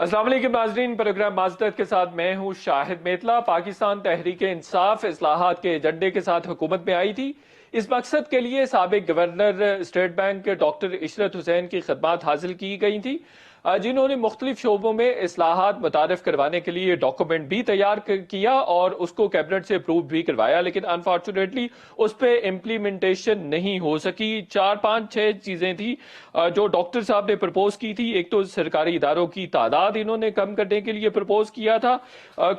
السلام علیکم ناظرین، پروگرام معذرت کے ساتھ میں ہوں شاہد میتلا۔ پاکستان تحریک انصاف اصلاحات کے ایجنڈے کے ساتھ حکومت میں آئی تھی۔ اس مقصد کے لیے سابق گورنر اسٹیٹ بینک ڈاکٹر عشرت حسین کی خدمات حاصل کی گئی تھی، جنہوں نے مختلف شعبوں میں اصلاحات متعارف کروانے کے لیے ڈاکومنٹ بھی تیار کیا اور اس کو کیبنٹ سے اپروو بھی کروایا، لیکن انفارچونیٹلی اس پہ امپلیمنٹیشن نہیں ہو سکی۔ 4-5-6 چیزیں تھیں جو ڈاکٹر صاحب نے پرپوز کی تھی۔ ایک تو سرکاری اداروں کی تعداد انہوں نے کم کرنے کے لیے پرپوز کیا تھا،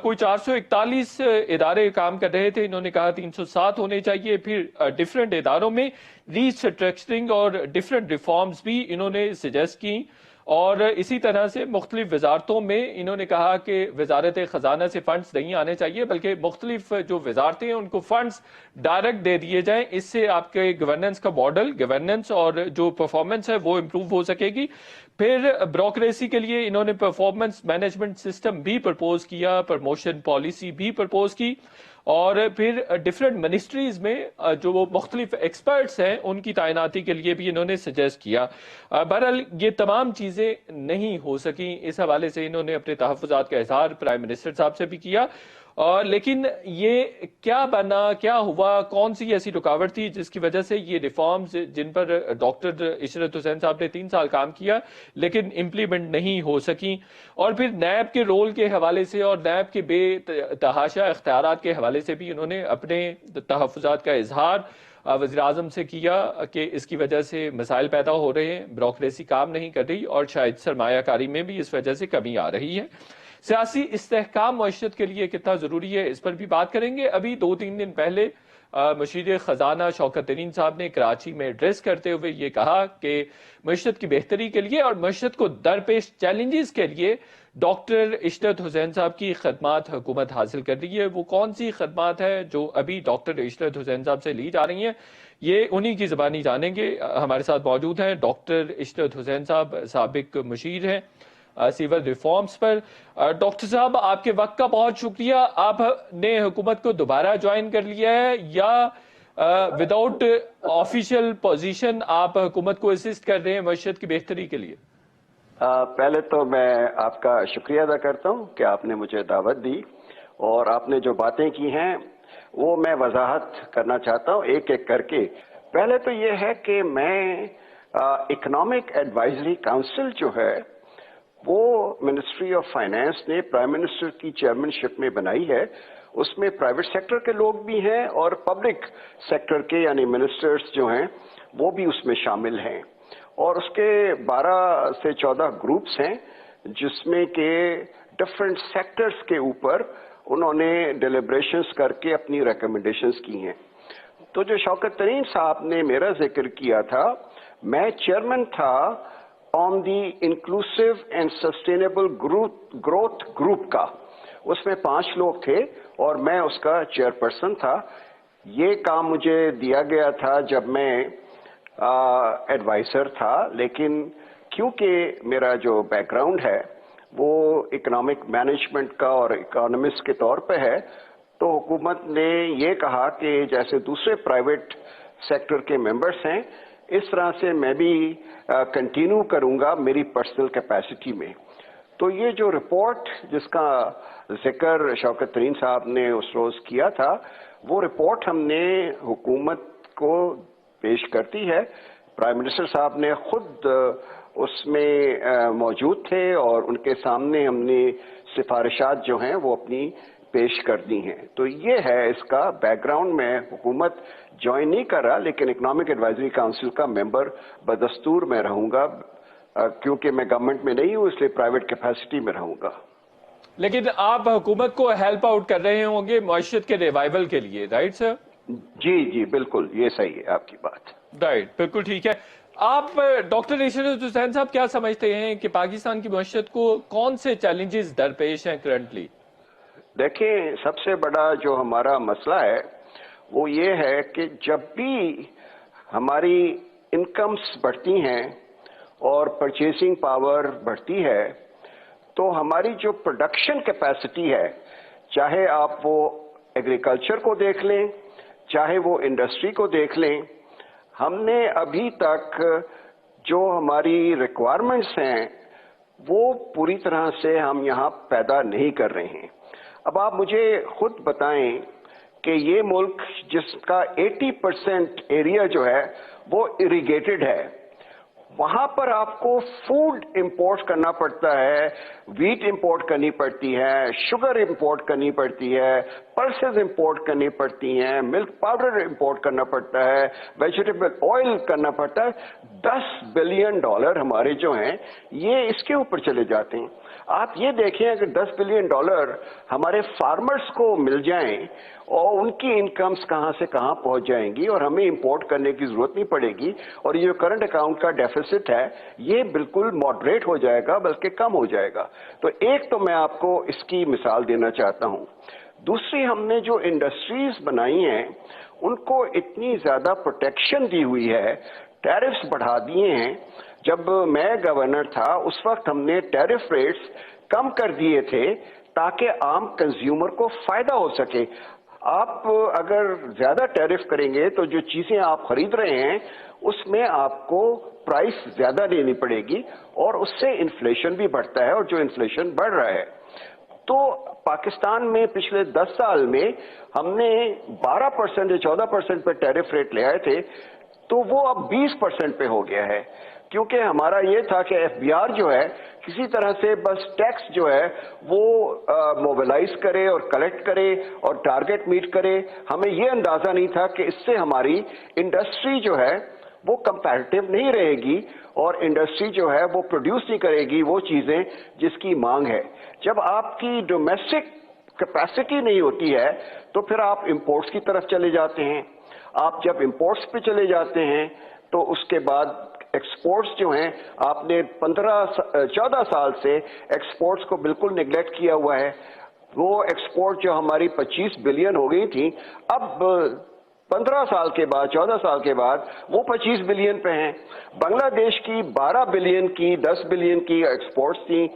کوئی 441 ادارے کام کر رہے تھے، انہوں نے کہا 307 ہونے چاہیے۔ پھر ڈیفرنٹ اداروں میں ری اسٹرکچرنگ اور ڈیفرنٹ ریفارمز بھی انہوں نے سجیسٹ کی، اور اسی طرح سے مختلف وزارتوں میں انہوں نے کہا کہ وزارت خزانہ سے فنڈز نہیں آنے چاہیے، بلکہ مختلف جو وزارتیں ہیں ان کو فنڈز ڈائریکٹ دے دیے جائیں۔ اس سے آپ کے گورننس کا ماڈل، گورننس اور جو پرفارمنس ہے وہ امپروو ہو سکے گی۔ پھر بیوروکریسی کے لیے انہوں نے پرفارمنس مینجمنٹ سسٹم بھی پرپوز کیا، پروموشن پالیسی بھی پرپوز کی، اور پھر ڈیفرنٹ منسٹریز میں جو وہ مختلف ایکسپرٹس ہیں ان کی تعیناتی کے لیے بھی انہوں نے سجیسٹ کیا۔ بہرحال یہ تمام چیزیں نہیں ہو سکیں، اس حوالے سے انہوں نے اپنے تحفظات کا اظہار پرائم منسٹر صاحب سے بھی کیا، لیکن یہ کیا بنا، کیا ہوا، کون سی ایسی رکاوٹ تھی جس کی وجہ سے یہ ریفارمز جن پر ڈاکٹر عشرت حسین صاحب نے 3 سال کام کیا لیکن امپلیمنٹ نہیں ہو سکیں؟ اور پھر نیب کے رول کے حوالے سے اور نیب کے بے تحاشا اختیارات کے حوالے سے بھی انہوں نے اپنے تحفظات کا اظہار وزیر اعظم سے کیا کہ اس کی وجہ سے مسائل پیدا ہو رہے ہیں، بیوروکریسی کام نہیں کر رہی، اور شاید سرمایہ کاری میں بھی اس وجہ سے کمی آ رہی ہے۔ سیاسی استحکام معیشت کے لیے کتنا ضروری ہے، اس پر بھی بات کریں گے۔ ابھی 2-3 دن پہلے مشیر خزانہ شوکت ترین صاحب نے کراچی میں ایڈریس کرتے ہوئے یہ کہا کہ معیشت کی بہتری کے لیے اور معیشت کو درپیش چیلنجز کے لیے ڈاکٹر عشرت حسین صاحب کی خدمات حکومت حاصل کر رہی ہے۔ وہ کون سی خدمات ہے جو ابھی ڈاکٹر عشرت حسین صاحب سے لی جا رہی ہیں، یہ انہی کی زبانی جانیں گے۔ ہمارے ساتھ موجود ہیں ڈاکٹر عشرت حسین صاحب، سابق مشیر ہیں سیول ریفارمز پر۔ ڈاکٹر صاحب، آپ کے وقت کا بہت شکریہ۔ آپ نے حکومت کو دوبارہ جوائن کر لیا ہے یا وداؤٹ آفیشیل پوزیشن آپ حکومت کو اسسٹ کر رہے ہیں معیشت کی بہتری کے لیے؟ پہلے تو میں آپ کا شکریہ ادا کرتا ہوں کہ آپ نے مجھے دعوت دی، اور آپ نے جو باتیں کی ہیں وہ میں وضاحت کرنا چاہتا ہوں ایک ایک کر کے۔ پہلے تو یہ ہے کہ میں اکنامک ایڈوائزری کاؤنسل جو ہے وہ منسٹری آف فائنانس نے پرائم منسٹر کی چیئرمین میں بنائی ہے۔ اس میں پرائیویٹ سیکٹر کے لوگ بھی ہیں اور پبلک سیکٹر کے یعنی منسٹرز جو ہیں وہ بھی اس میں شامل ہیں، اور اس کے 12 سے 14 گروپس ہیں جس میں کہ ڈفرینٹ سیکٹرز کے اوپر انہوں نے ڈیلیبریشنز کر کے اپنی ریکمنڈیشنز کی ہیں۔ تو جو شوکت ترین صاحب نے میرا ذکر کیا تھا، میں چیئرمین تھا on the inclusive and sustainable growth group کا۔ اس میں 5 لوگ تھے اور میں اس کا چیئر پرسن تھا۔ یہ کام مجھے دیا گیا تھا جب میں ایڈوائزر تھا، لیکن کیونکہ میرا جو بیک گراؤنڈ ہے وہ اکنامک مینجمنٹ کا اور اکانومسٹ کے طور پہ ہے، تو حکومت نے یہ کہا کہ جیسے دوسرے پرائیویٹ سیکٹر کے ممبرس ہیں اس طرح سے میں بھی کنٹینیو کروں گا میری پرسنل کیپیسٹی میں۔ تو یہ جو رپورٹ جس کا ذکر شوکت ترین صاحب نے اس روز کیا تھا، وہ رپورٹ ہم نے حکومت کو پیش کرتی ہے۔ پرائم منسٹر صاحب نے خود اس میں موجود تھے اور ان کے سامنے ہم نے سفارشات جو ہیں وہ اپنی پیش کر دی ہیں۔ تو یہ ہے اس کا بیک گراؤنڈ۔ میں حکومت جوائن نہیں کر رہا، لیکن اکنامک ایڈوائزری کاؤنسل کا ممبر بدستور میں رہوں گا، کیونکہ میں گورنمنٹ میں نہیں ہوں، اس لیے پرائیویٹ کیپیسٹی میں رہوں گا۔ لیکن آپ حکومت کو ہیلپ آؤٹ کر رہے ہوں گے معیشت کے ریوائول کے لیے، رائٹ سر؟ جی بالکل، یہ صحیح ہے آپ کی بات۔ رائٹ، بالکل ٹھیک ہے۔ آپ ڈاکٹر عشرت حسین صاحب کیا سمجھتے ہیں کہ پاکستان کی معیشت کو کون سے چیلنجز درپیش ہیں کرنٹلی؟ دیکھیں، سب سے بڑا جو ہمارا مسئلہ ہے وہ یہ ہے کہ جب بھی ہماری انکمز بڑھتی ہیں اور پرچیزنگ پاور بڑھتی ہے تو ہماری جو پروڈکشن کیپیسٹی ہے، چاہے آپ وہ ایگریکلچر کو دیکھ لیں چاہے وہ انڈسٹری کو دیکھ لیں، ہم نے ابھی تک جو ہماری ریکوائرمنٹس ہیں وہ پوری طرح سے ہم یہاں پیدا نہیں کر رہے ہیں۔ اب آپ مجھے خود بتائیں کہ یہ ملک جس کا 80% ایریا جو ہے وہ اریگیٹڈ ہے، وہاں پر آپ کو فوڈ امپورٹ کرنا پڑتا ہے، ویٹ امپورٹ کرنی پڑتی ہے، شوگر امپورٹ کرنی پڑتی ہے، پلسز امپورٹ کرنی پڑتی ہیں، ملک پاؤڈر امپورٹ کرنا پڑتا ہے، ویجیٹیبل آئل کرنا پڑتا ہے۔ $10 بلین ہمارے جو ہیں یہ اس کے اوپر چلے جاتے ہیں۔ آپ یہ دیکھیں اگر $10 بلین ہمارے فارمرز کو مل جائیں اور ان کی انکمز کہاں سے کہاں پہنچ جائیں گی اور ہمیں امپورٹ کرنے کی ضرورت نہیں پڑے گی، اور یہ جو کرنٹ اکاؤنٹ کا ڈیفیسٹ ہے یہ بالکل ماڈریٹ ہو جائے گا، بلکہ کم ہو جائے گا۔ تو ایک تو میں آپ کو اس کی مثال دینا چاہتا ہوں۔ دوسری، ہم نے جو انڈسٹریز بنائی ہیں ان کو اتنی زیادہ پروٹیکشن دی ہوئی ہے، ٹیرفز بڑھا دیے ہیں۔ جب میں گورنر تھا اس وقت ہم نے ٹیرف ریٹس کم کر دیے تھے تاکہ عام کنزیومر کو فائدہ ہو سکے۔ آپ اگر زیادہ ٹیرف کریں گے تو جو چیزیں آپ خرید رہے ہیں اس میں آپ کو پرائس زیادہ دینی پڑے گی، اور اس سے انفلیشن بھی بڑھتا ہے، اور جو انفلیشن بڑھ رہا ہے تو پاکستان میں پچھلے 10 سال میں ہم نے 12% یا 14% پہ ٹیرف ریٹ لے آئے تھے، تو وہ اب 20% پہ ہو گیا ہے، کیونکہ ہمارا یہ تھا کہ ایف بی آر جو ہے کسی طرح سے بس ٹیکس جو ہے وہ موبلائز کرے اور کلیکٹ کرے اور ٹارگٹ میٹ کرے۔ ہمیں یہ اندازہ نہیں تھا کہ اس سے ہماری انڈسٹری جو ہے وہ کمپیٹیو نہیں رہے گی، اور انڈسٹری جو ہے وہ پروڈیوس نہیں کرے گی وہ چیزیں جس کی مانگ ہے۔ جب آپ کی ڈومیسٹک کیپیسٹی نہیں ہوتی ہے تو پھر آپ امپورٹس کی طرف چلے جاتے ہیں۔ آپ جب امپورٹس پہ چلے جاتے ہیں تو اس کے بعد ایکسپورٹس جو ہیں، آپ نے 14 سال سے ایکسپورٹس کو بالکل نیگلیکٹ کیا ہوا ہے۔ وہ ایکسپورٹ جو ہماری 25 بلین ہو گئی تھی، اب 15 سال کے بعد، 14 سال کے بعد وہ 25 بلین پہ ہیں۔ بنگلہ دیش کی 12 بلین کی، 10 بلین کی ایکسپورٹس تھیں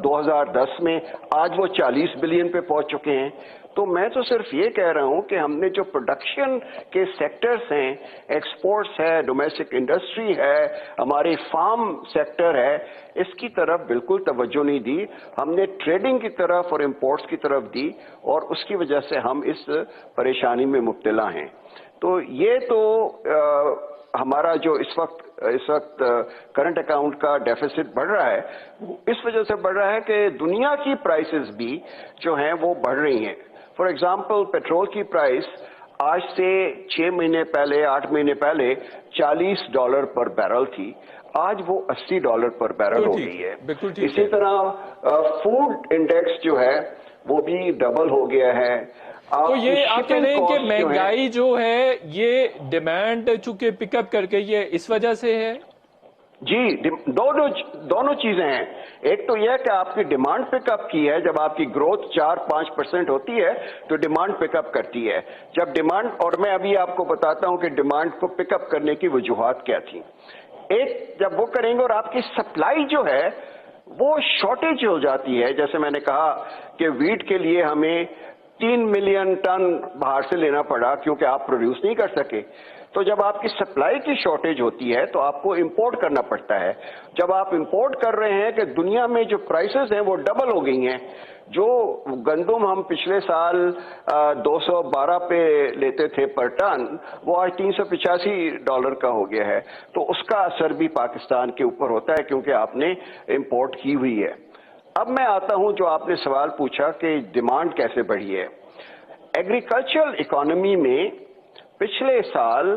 2010 میں، آج وہ 40 بلین پہ پہنچ چکے ہیں۔ تو میں تو صرف یہ کہہ رہا ہوں کہ ہم نے جو پروڈکشن کے سیکٹرز ہیں، ایکسپورٹس ہے، ڈومیسٹک انڈسٹری ہے، ہماری فارم سیکٹر ہے، اس کی طرف بالکل توجہ نہیں دی۔ ہم نے ٹریڈنگ کی طرف اور امپورٹس کی طرف دی، اور اس کی وجہ سے ہم اس پریشانی میں مبتلا ہیں۔ تو یہ تو ہمارا جو اس وقت کرنٹ اکاؤنٹ کا ڈیفیسٹ بڑھ رہا ہے، اس وجہ سے بڑھ رہا ہے کہ دنیا کی پرائسز بھی جو ہیں وہ بڑھ رہی ہیں۔ فار ایگزامپل پیٹرول کی پرائس آج سے 6 مہینے پہلے، 8 مہینے پہلے $40 پر بیرل تھی، آج وہ $80 پر بیرل ہو گئی ہے۔ بالکل ٹھیک اسی طرح فوڈ انڈیکس جو ہے وہ بھی ڈبل ہو گیا ہے۔ تو یہ آپ کہہ رہے ہیں کہ مہنگائی جو ہے یہ ڈیمانڈ چونکہ پک اپ کر گئی ہے، اس وجہ سے ہے؟ جی، دونوں چیزیں ہیں۔ ایک تو یہ ہے کہ آپ کی ڈیمانڈ پک اپ کی ہے، جب آپ کی گروتھ 4-5% ہوتی ہے تو ڈیمانڈ پک اپ کرتی ہے۔ جب ڈیمانڈ، اور میں ابھی آپ کو بتاتا ہوں کہ ڈیمانڈ کو پک اپ کرنے کی وجوہات کیا تھیں۔ ایک، جب وہ کریں گے اور آپ کی سپلائی جو ہے وہ شارٹیج ہو جاتی ہے، جیسے میں نے کہا کہ ویٹ کے لیے ہمیں 3 ملین ٹن باہر سے لینا پڑا کیونکہ آپ پروڈیوس نہیں کر سکے۔ تو جب آپ کی سپلائی کی شارٹیج ہوتی ہے تو آپ کو امپورٹ کرنا پڑتا ہے۔ جب آپ امپورٹ کر رہے ہیں کہ دنیا میں جو پرائسز ہیں وہ ڈبل ہو گئی ہیں، جو گندم ہم پچھلے سال 212 پہ لیتے تھے پر ٹن، وہ آج $385 کا ہو گیا ہے۔ تو اس کا اثر بھی پاکستان کے اوپر ہوتا ہے کیونکہ آپ نے امپورٹ کی ہوئی ہے۔ اب میں آتا ہوں جو آپ نے سوال پوچھا کہ ڈیمانڈ کیسے بڑھی ہے۔ ایگریکلچرل اکانومی میں پچھلے سال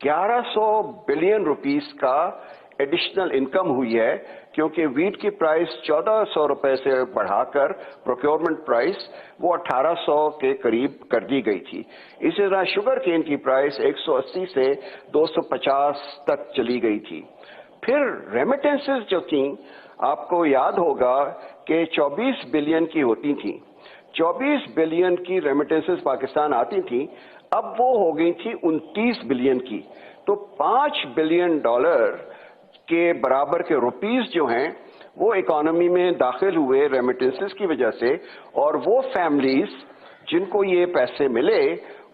1100 بلین روپیز کا ایڈیشنل انکم ہوئی ہے، کیونکہ ویٹ کی پرائس 1400 روپے سے بڑھا کر پروکیورمنٹ پرائس وہ 1800 کے قریب کر دی گئی تھی۔ اسی طرح شوگر کین کی پرائس 180 سے 250 تک چلی گئی تھی۔ پھر ریمیٹنسز جو تھیں، آپ کو یاد ہوگا کہ 24 بلین کی ہوتی تھیں، 24 بلین کی ریمیٹنسز پاکستان آتی تھیں، اب وہ ہو گئی تھی 29 بلین کی۔ تو $5 بلین کے برابر کے روپیز جو ہیں وہ اکانومی میں داخل ہوئے ریمیٹنسز کی وجہ سے، اور وہ فیملیز جن کو یہ پیسے ملے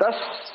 10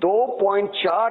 2.4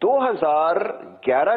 2011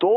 2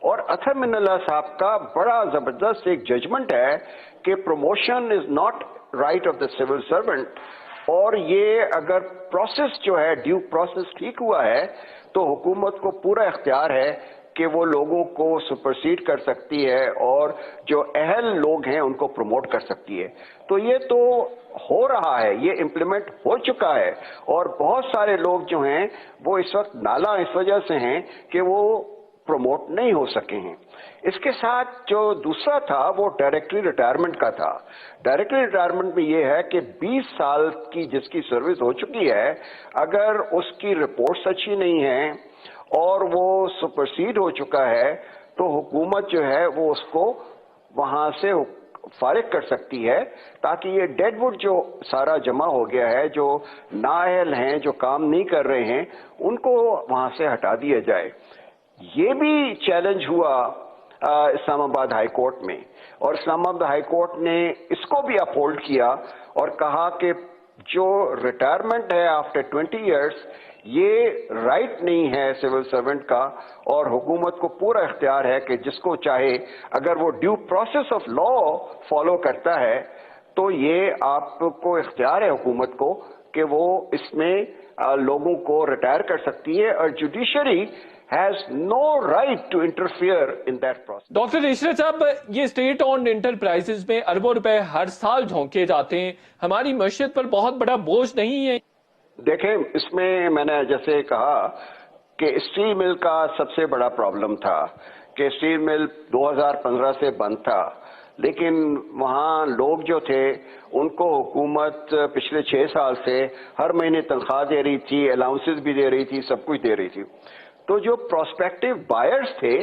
اور اطہر من اللہ صاحب کا بڑا زبردست ایک ججمنٹ ہے کہ promotion is not right of the civil servant, اور یہ اگر پروسیس جو ہے ڈیو پروسیس ٹھیک ہوا ہے تو حکومت کو پورا اختیار ہے کہ وہ لوگوں کو سپرسیڈ کر سکتی ہے اور جو اہل لوگ ہیں ان کو پروموٹ کر سکتی ہے. تو یہ تو ہو رہا ہے، یہ امپلیمنٹ ہو چکا ہے، اور بہت سارے لوگ جو ہیں وہ اس وقت نالا اس وجہ سے ہیں کہ وہ پروموٹ نہیں ہو سکے ہیں. اس کے ساتھ جو دوسرا تھا وہ ڈائریکٹری ریٹائرمنٹ کا تھا. ڈائریکٹری ریٹائرمنٹ میں یہ ہے کہ 20 سال کی جس کی سروس ہو چکی ہے، اگر اس کی رپورٹس اچھی نہیں ہیں اور وہ سپرسیڈ ہو چکا ہے تو حکومت جو ہے وہ اس کو وہاں سے فارغ کر سکتی ہے، تاکہ یہ ڈیڈ وڈ جو سارا جمع ہو گیا ہے، جو نااہل ہیں، جو کام نہیں کر رہے ہیں، ان کو وہاں سے ہٹا دیا جائے. یہ بھی چیلنج ہوا اسلام آباد ہائی کورٹ میں، اور اسلام آباد ہائی کورٹ نے اس کو بھی اپہولڈ کیا اور کہا کہ جو ریٹائرمنٹ ہے آفٹر 20 ایئرس یہ رائٹ نہیں ہے سول سرونٹ کا، اور حکومت کو پورا اختیار ہے کہ جس کو چاہے اگر وہ due process of law follow کرتا ہے تو یہ آپ کو اختیار ہے حکومت کو کہ وہ اس میں لوگوں کو ریٹائر کر سکتی ہے، اور judiciary has no right to interfere in that process. Doctor Ishrat صاحب، یہ اسٹیٹ اونڈ انٹرپرائزز میں اربوں روپے ہر سال جھونکے جاتے ہیں، ہماری معیشت پر بہت بڑا بوجھ نہیں ہے؟ دیکھیں، اس میں نے جیسے کہا کہ اسٹیل مل کا سب سے بڑا پرابلم تھا کہ اسٹیل مل 2015 سے بند تھا، لیکن وہاں لوگ جو تھے ان کو حکومت پچھلے 6 سال سے ہر مہینے تنخواہ دے رہی تھی، الاؤنسز بھی دے رہی تھی، سب کچھ دے رہی تھی. تو جو پروسپیکٹیو بائرز تھے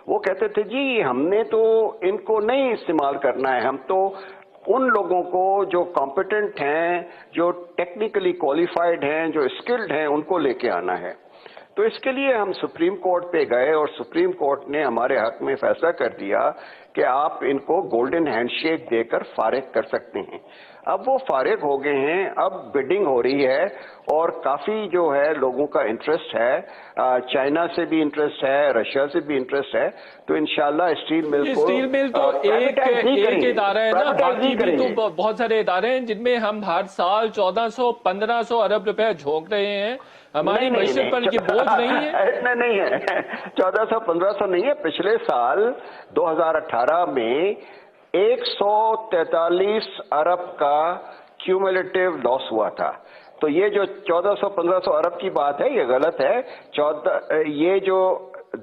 وہ کہتے تھے جی ہم نے تو ان کو نہیں استعمال کرنا ہے، ہم تو ان لوگوں کو جو کمپیٹنٹ ہیں، جو ٹیکنیکلی کوالیفائڈ ہیں، جو اسکلڈ ہیں، ان کو لے کے آنا ہے. تو اس کے لیے ہم سپریم کورٹ پہ گئے اور سپریم کورٹ نے ہمارے حق میں فیصلہ کر دیا کہ آپ ان کو گولڈن ہینڈ شیک دے کر فارغ کر سکتے ہیں. اب وہ فارغ ہو گئے ہیں، اب بڈنگ ہو رہی ہے اور کافی جو ہے لوگوں کا انٹرسٹ ہے، چائنا سے بھی انٹرسٹ ہے، رشیا سے بھی انٹرسٹ ہے. تو انشاءاللہ اسٹیل مل کو اسٹیل مل تو ایک ادارہ ہے نا، باقی بھی تو بہت سارے ادارے ہیں جن میں ہم ہر سال 1400-1500 ارب روپے جھونک رہے ہیں. ہماری معیشت پر یہ بوجھ نہیں ہے؟ اتنا نہیں ہے، 1400-1500 نہیں ہے. پچھلے سال 2018 میں 143 ارب کا کیومولیٹیو لاس ہوا تھا. تو یہ جو 1400-1500 ارب کی بات ہے یہ غلط ہے. یہ جو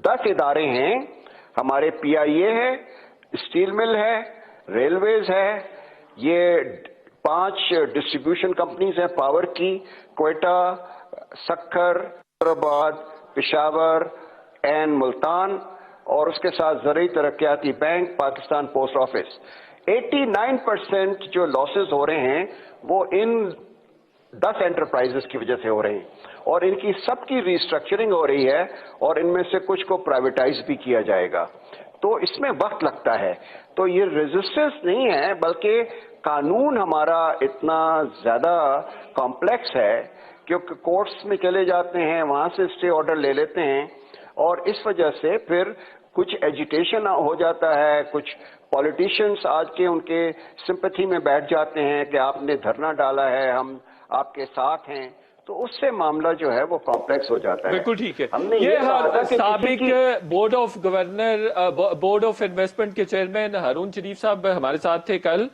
10 ادارے ہیں ہمارے، پی آئی اے ہے، اسٹیل مل ہے، ریلویز ہے، یہ 5 ڈسٹریبیوشن کمپنیز ہیں پاور کی، کوئٹہ، سکھر، حیدرآباد، پشاور اینڈ ملتان، اور اس کے ساتھ زرعی ترقیاتی بینک، پاکستان پوسٹ آفس. 89% جو لاسز ہو رہے ہیں وہ ان 10 انٹرپرائزز کی وجہ سے ہو رہے ہیں، اور ان کی سب کی ریسٹرکچرنگ ہو رہی ہے اور ان میں سے کچھ کو پرائیویٹائز بھی کیا جائے گا. تو اس میں وقت لگتا ہے. تو یہ ریزسٹنس نہیں ہے بلکہ قانون ہمارا اتنا زیادہ کمپلیکس ہے کیونکہ کورٹس میں چلے جاتے ہیں، وہاں سے اسٹے آرڈر لے لیتے ہیں، اور اس وجہ سے پھر کچھ ایجیٹیشن ہو جاتا ہے. کچھ پولیٹیشینز آج کے ان کے سمپتھی میں بیٹھ جاتے ہیں کہ آپ نے دھرنا ڈالا ہے، ہم آپ کے ساتھ ہیں، تو اس سے معاملہ جو ہے وہ کمپلیکس ہو جاتا ہے. بالکل ٹھیک ہے. ہم نے یہ کہا تھا کہ سابق board of governor, board of investment کے چیئرمین ہارون شریف صاحب ہمارے ساتھ تھے کل.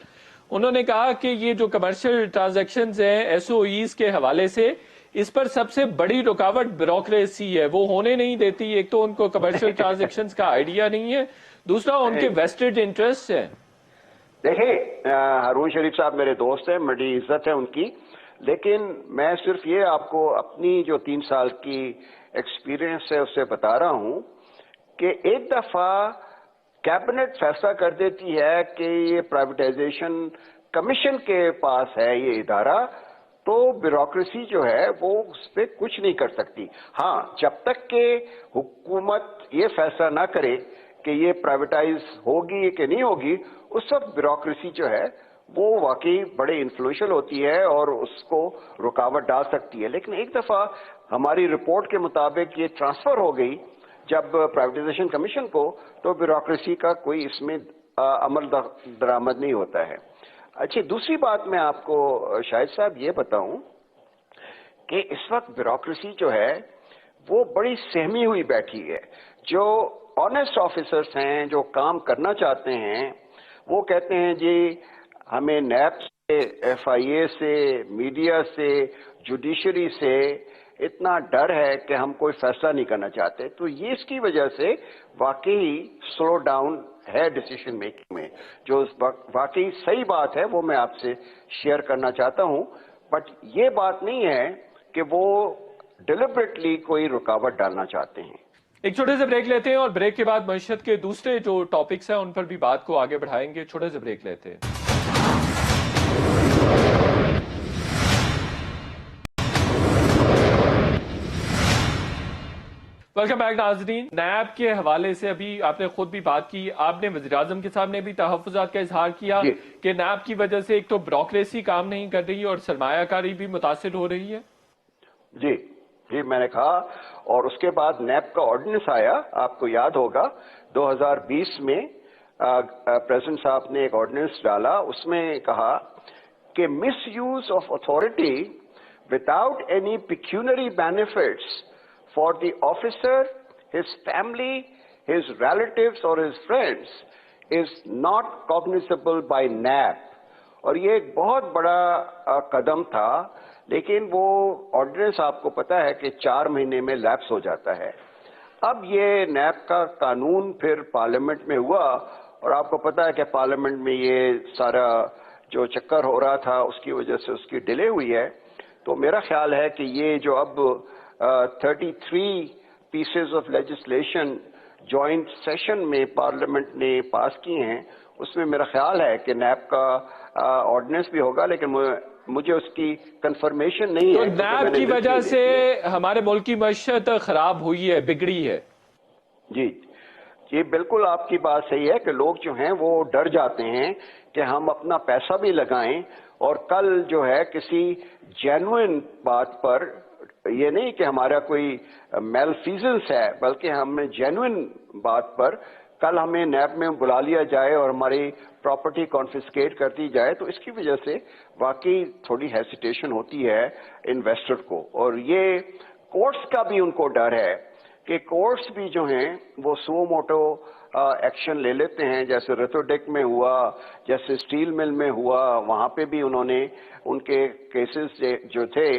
انہوں نے کہا کہ یہ جو کمرشل ٹرانزیکشنز ہیں ایس او ایز کے حوالے سے، اس پر سب سے بڑی رکاوٹ بیوروکریسی ہے، وہ ہونے نہیں دیتی. ایک تو ان کو کمرشل ٹرانزیکشنز کا آئیڈیا نہیں ہے، دوسرا ان کے ویسٹڈ انٹرسٹ ہیں. دیکھیں، ہارون شریف صاحب میرے دوست ہیں، بڑی عزت ہے ان کی، لیکن میں صرف یہ آپ کو اپنی جو 3 سال کی ایکسپیرینس ہے اس سے بتا رہا ہوں کہ ایک دفعہ کیبنٹ فیصلہ کر دیتی ہے کہ یہ پرائیویٹائزیشن کمیشن کے پاس ہے یہ ادارہ، تو بیوروکریسی جو ہے وہ اس پہ کچھ نہیں کر سکتی. ہاں، جب تک کہ حکومت یہ فیصلہ نہ کرے کہ یہ پرائیویٹائز ہوگی کہ نہیں ہوگی، اس وقت بیوروکریسی جو ہے وہ واقعی بڑے انفلوئنشل ہوتی ہے اور اس کو رکاوٹ ڈال سکتی ہے. لیکن ایک دفعہ ہماری رپورٹ کے مطابق یہ ٹرانسفر ہو گئی جب پرائیویٹائزیشن کمیشن کو، تو بیوروکریسی کا کوئی اس میں عمل درآمد نہیں ہوتا ہے۔ اچھا، دوسری بات میں آپ کو شاہد صاحب یہ بتاؤں کہ اس وقت بیوروکریسی جو ہے وہ بڑی سہمی ہوئی بیٹھی ہے۔ جو آنیسٹ آفیسرس ہیں، جو کام کرنا چاہتے ہیں، وہ کہتے ہیں جی ہمیں نیب سے، ایف آئی اے سے، میڈیا سے، جوڈیشری سے اتنا ڈر ہے کہ ہم کوئی فیصلہ نہیں کرنا چاہتے۔ تو یہ اس کی وجہ سے واقعی سلو ڈاؤن ہے ڈیسیشن میکنگ میں۔ جو واقعی صحیح بات ہے وہ میں آپ سے شیئر کرنا چاہتا ہوں، بٹ یہ بات نہیں ہے کہ وہ ڈیلیبریٹلی کوئی رکاوٹ ڈالنا چاہتے ہیں۔ ایک چھوٹے سے بریک لیتے ہیں اور بریک کے بعد معیشت کے دوسرے جو ٹاپکس ہیں ان پر بھی بات کو آگے بڑھائیں گے۔ چھوٹے سے بریک لیتے ہیں۔ ویلکم بیک ناظرین۔ نیب کے حوالے سے ابھی آپ نے خود بھی بات کی، آپ نے وزیراعظم کے سامنے بھی تحفظات کا اظہار کیا کہ نیب کی وجہ سے ایک تو بیوروکریسی کام نہیں کر رہی اور سرمایہ کاری بھی متاثر ہو رہی ہے۔ جی میں نے کہا، اور اس کے بعد نیب کا آرڈیننس آیا، آپ کو یاد ہوگا 2020 میں پریزیڈنٹ صاحب نے ایک آرڈیننس ڈالا، اس میں کہا کہ misuse of authority without any pecuniary benefits for the officer, his family, his relatives or his friends is not cognizable by NAB۔ اور یہ ایک بہت بڑا قدم تھا، لیکن وہ آرڈیننس آپ کو پتا ہے کہ 4 مہینے میں لیپس ہو جاتا ہے۔ اب یہ نیب کا قانون پھر پارلیمنٹ میں ہوا، اور آپ کو پتا ہے کہ پارلیمنٹ میں یہ سارا جو چکر ہو رہا تھا اس کی وجہ سے اس کی ڈیلے ہوئی ہے۔ تو میرا خیال ہے کہ یہ جو اب 33 pieces of legislation joint session میں پارلیمنٹ نے پاس کی ہیں، اس میں میرا خیال ہے کہ نیب کا آرڈیننس بھی ہوگا، لیکن مجھے اس کی کنفرمیشن نہیں ہے۔ تو نیب کی وجہ سے ہمارے ملک کی معیشت خراب ہوئی ہے، بگڑی ہے۔ جی بالکل آپ کی بات صحیح ہے کہ لوگ جو ہیں وہ ڈر جاتے ہیں کہ ہم اپنا پیسہ بھی لگائیں، اور کل جو ہے کسی جینوئن بات پر، یہ نہیں کہ ہمارا کوئی میل فیزنس ہے، بلکہ ہمیں جینوئن بات پر کل ہمیں نیب میں بلا لیا جائے اور ہماری پراپرٹی کانفسکیٹ کر دی جائے، تو اس کی وجہ سے واقعی تھوڑی ہیسیٹیشن ہوتی ہے انویسٹر کو۔ اور یہ کورٹس کا بھی ان کو ڈر ہے کہ کورٹس بھی جو ہیں وہ سو موٹو ایکشن لے لیتے ہیں، جیسے ریتوڈیک میں ہوا، جیسے اسٹیل مل میں ہوا، وہاں پہ بھی انہوں نے ان کے کیسز جو تھے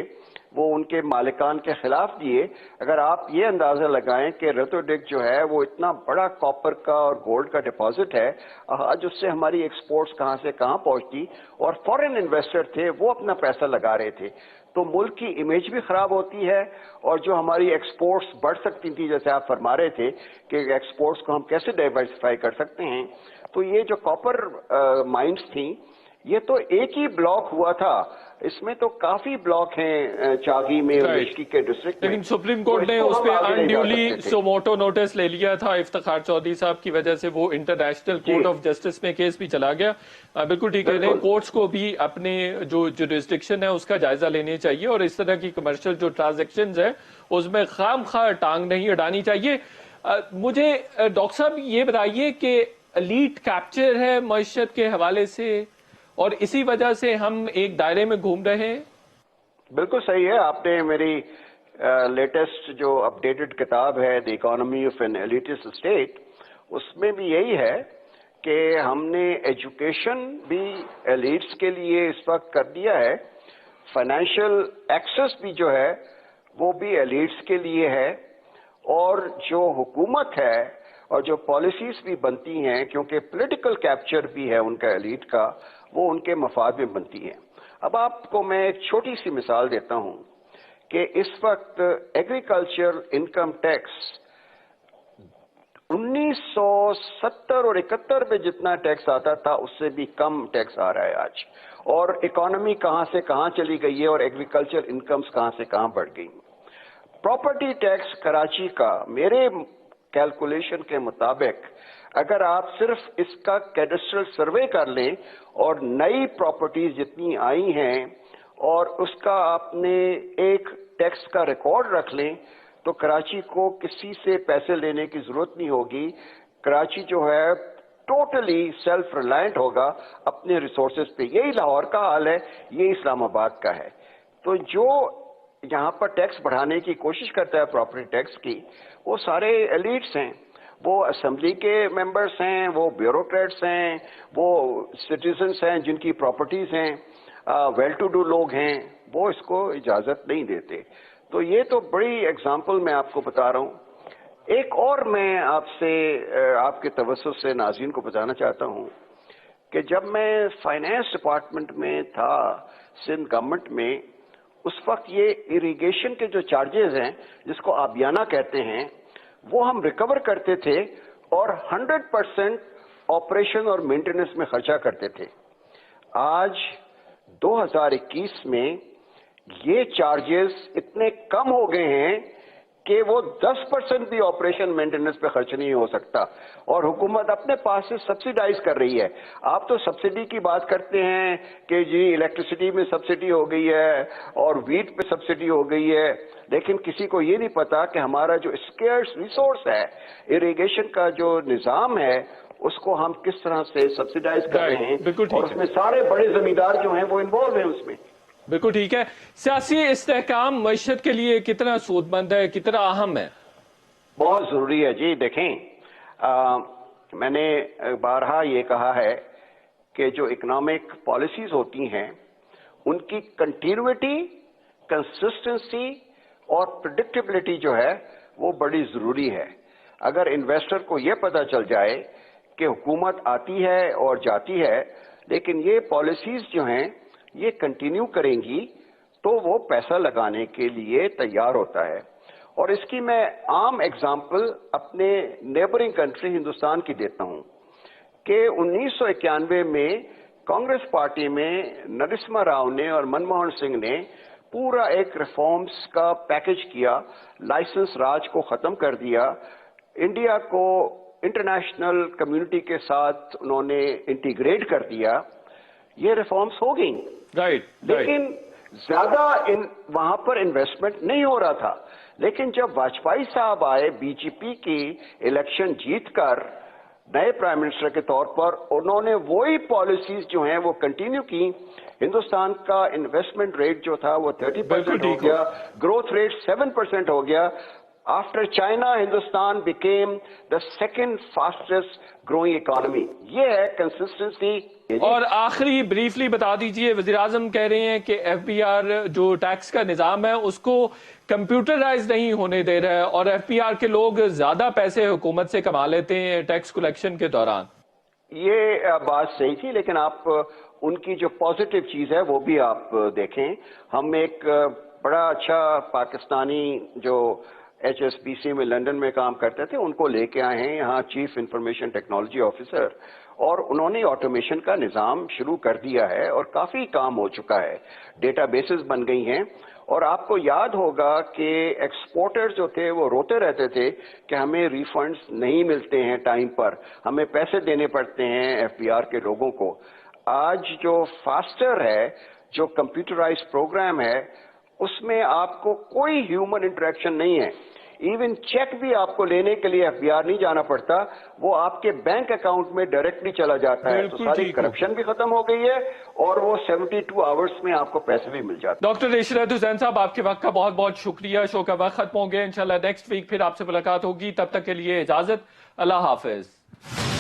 وہ ان کے مالکان کے خلاف دیے۔ اگر آپ یہ اندازہ لگائیں کہ ریتوڈیک جو ہے وہ اتنا بڑا کاپر کا اور گولڈ کا ڈپازٹ ہے، آج اس سے ہماری ایکسپورٹس کہاں سے کہاں پہنچتی، اور فورن انویسٹر تھے وہ اپنا پیسہ لگا رہے تھے، تو ملک کی امیج بھی خراب ہوتی ہے، اور جو ہماری ایکسپورٹس بڑھ سکتی تھی، جیسے آپ فرما رہے تھے کہ ایکسپورٹس کو ہم کیسے ڈائیورسفائی کر سکتے ہیں، تو یہ جو کاپر مائنز تھیں یہ تو ایک ہی بلاک ہوا تھا، اس میں تو کافی بلاک ہیں چاگی میں اور مشکی کے ڈسٹرکٹ میں، لیکن سپریم کورٹ نے اس پہ انڈیولی سوموٹو نوٹس لے لیا تھا افتخار چودھری صاحب کی وجہ سے، وہ انٹرنیشنل کورٹ آف جسٹس میں کیس بھی چلا گیا۔ بالکل ٹھیک ہے، کورٹس کو بھی اپنے جو جورسڈکشن ہے اس کا جائزہ لینے چاہیے، اور اس طرح کی کمرشل جو ٹرانزیکشنز ہیں اس میں خام خواہ ٹانگ نہیں اڑانی چاہیے۔ مجھے ڈاکٹر صاحب یہ بتائیے کہ ایلیٹ کیپچر ہے معیشت کے حوالے سے، اور اسی وجہ سے ہم ایک دائرے میں گھوم رہے ہیں۔ بالکل صحیح ہے، آپ نے میری لیٹسٹ جو اپڈیٹڈ کتاب ہے the economy of an elitist state, اس میں بھی یہی ہے کہ ہم نے ایجوکیشن بھی ایلیٹس کے لیے اس وقت کر دیا ہے، فائنینشیل ایکسس بھی جو ہے وہ بھی ایلیٹس کے لیے ہے، اور جو حکومت ہے اور جو پالیسیز بھی بنتی ہیں، کیونکہ پولیٹیکل کیپچر بھی ہے ان کا ایلیٹ کا، وہ ان کے مفاد میں بنتی ہیں۔ اب آپ کو میں ایک چھوٹی سی مثال دیتا ہوں کہ اس وقت ایگریکلچر انکم ٹیکس 1970 اور 71 میں جتنا ٹیکس آتا تھا اس سے بھی کم ٹیکس آ رہا ہے آج، اور اکانومی کہاں سے کہاں چلی گئی ہے، اور ایگریکلچر انکمز کہاں سے کہاں بڑھ گئی۔ پراپرٹی ٹیکس کراچی کا میرے کیلکولیشن کے مطابق اگر آپ صرف اس کا کیڈسٹرل سروے کر لیں اور نئی پراپرٹیز جتنی آئی ہیں اور اس کا آپ نے ایک ٹیکس کا ریکارڈ رکھ لیں، تو کراچی کو کسی سے پیسے لینے کی ضرورت نہیں ہوگی. کراچی جو ہے ٹوٹلی سیلف ریلائنٹ ہوگا اپنے ریسورسز پہ. یہی لاہور کا حال ہے, یہ اسلام آباد کا ہے. تو جو یہاں پر ٹیکس بڑھانے کی کوشش کرتا ہے پراپرٹی ٹیکس کی, وہ سارے ایلیٹس ہیں, وہ اسمبلی کے ممبرس ہیں, وہ بیوروکریٹس ہیں, وہ سٹیزنس ہیں جن کی پراپرٹیز ہیں, ویل ٹو ڈو لوگ ہیں, وہ اس کو اجازت نہیں دیتے. تو یہ تو بڑی ایگزامپل میں آپ کو بتا رہا ہوں. ایک اور میں آپ سے آپ کے توسط سے ناظرین کو بتانا چاہتا ہوں کہ جب میں فائنانس ڈپارٹمنٹ میں تھا سندھ گورنمنٹ میں, اس وقت یہ اریگیشن کے جو چارجز ہیں جس کو آبیانہ کہتے ہیں, وہ ہم ریکور کرتے تھے اور 100% آپریشن اور مینٹیننس میں خرچہ کرتے تھے. آج 2021 میں یہ چارجز اتنے کم ہو گئے ہیں کہ وہ 10% بھی آپریشن مینٹیننس پہ خرچ نہیں ہو سکتا, اور حکومت اپنے پاس سے سبسیڈائز کر رہی ہے. آپ تو سبسڈی کی بات کرتے ہیں کہ جی الیکٹریسٹی میں سبسڈی ہو گئی ہے اور ویٹ پہ سبسڈی ہو گئی ہے, لیکن کسی کو یہ نہیں پتا کہ ہمارا جو اسکیئرس ریسورس ہے, اریگیشن کا جو نظام ہے, اس کو ہم کس طرح سے سبسیڈائز کر رہے ہیں, اور اس میں سارے بڑے زمیندار جو ہیں وہ انوالو ہیں اس میں. بالکل ٹھیک ہے. سیاسی استحکام معیشت کے لیے کتنا سود مند ہے, کتنا اہم ہے؟ بہت ضروری ہے جی. دیکھیں, میں نے بارہا یہ کہا ہے کہ جو اکنامک پالیسیز ہوتی ہیں ان کی کنٹینیوٹی, کنسسٹنسی اور پریڈکٹیبلٹی جو ہے وہ بڑی ضروری ہے. اگر انویسٹر کو یہ پتہ چل جائے کہ حکومت آتی ہے اور جاتی ہے لیکن یہ پالیسیز جو ہیں یہ کنٹینیو کریں گی, تو وہ پیسہ لگانے کے لیے تیار ہوتا ہے. اور اس کی میں عام ایگزامپل اپنے نیبرنگ کنٹری ہندوستان کی دیتا ہوں کہ 1991 میں کانگریس پارٹی میں نرسمہا راؤ نے اور منموہن سنگھ نے پورا ایک ریفارمز کا پیکج کیا, لائسنس راج کو ختم کر دیا, انڈیا کو انٹرنیشنل کمیونٹی کے ساتھ انہوں نے انٹیگریٹ کر دیا. یہ ریفارمز ہو گئیں, لیکن زیادہ وہاں پر انویسٹمنٹ نہیں ہو رہا تھا. لیکن جب واجپئی صاحب آئے بی جے پی کی الیکشن جیت کر نئے پرائم منسٹر کے طور پر, انہوں نے وہی پالیسیز جو ہیں وہ کنٹینیو کی. ہندوستان کا انویسٹمنٹ ریٹ جو تھا وہ 30% ہو گیا, گروتھ ریٹ 7% ہو گیا. After China Hindustan became the second fastest growing economy. یہ ہے کنسسٹنسی. اور آخری بریفلی بتا دیجئے, وزیر اعظم کہہ رہے ہیں کہ ایف بی آر جو ٹیکس کا نظام ہے اس کو کمپیوٹرائز نہیں ہونے دے رہا ہے, اور ایف بی آر کے لوگ زیادہ پیسے حکومت سے کما لیتے ہیں ٹیکس کلیکشن کے دوران. یہ بات صحیح تھی, لیکن آپ ان کی جو پازیٹیو چیز ہے وہ بھی آپ دیکھیں. ہم ایک بڑا اچھا پاکستانی جو ایچ ایس بی سی میں لندن میں کام کرتے تھے ان کو لے کے آئے ہیں یہاں چیف انفارمیشن ٹیکنالوجی آفیسر, اور انہوں نے آٹومیشن کا نظام شروع کر دیا ہے اور کافی کام ہو چکا ہے. ڈیٹا بیسز بن گئی ہیں, اور آپ کو یاد ہوگا کہ ایکسپورٹرز جو تھے وہ روتے رہتے تھے کہ ہمیں ریفنڈز نہیں ملتے ہیں ٹائم پر, ہمیں پیسے دینے پڑتے ہیں ایف بی آر کے لوگوں کو. آج جو فاسٹر ہے, جو کمپیوٹرائز پروگرام ہے, اس میں آپ کو کوئی ہیومن انٹریکشن نہیں ہے. ایون چیک بھی آپ کو لینے کے لیے ایف بی آر نہیں جانا پڑتا, وہ آپ کے بینک اکاؤنٹ میں ڈائریکٹلی چلا جاتا ہے. تو ساری کرپشن بھی ختم ہو گئی ہے اور وہ 72 آورز میں آپ کو پیسے بھی مل جاتے ہیں. ڈاکٹر اشرت حسین صاحب, آپ کے وقت کا بہت بہت شکریہ. شو کا وقت ختم ہو گیا, انشاءاللہ نیکسٹ ویک پھر آپ سے ملاقات ہوگی. تب تک کے لیے اجازت, اللہ حافظ.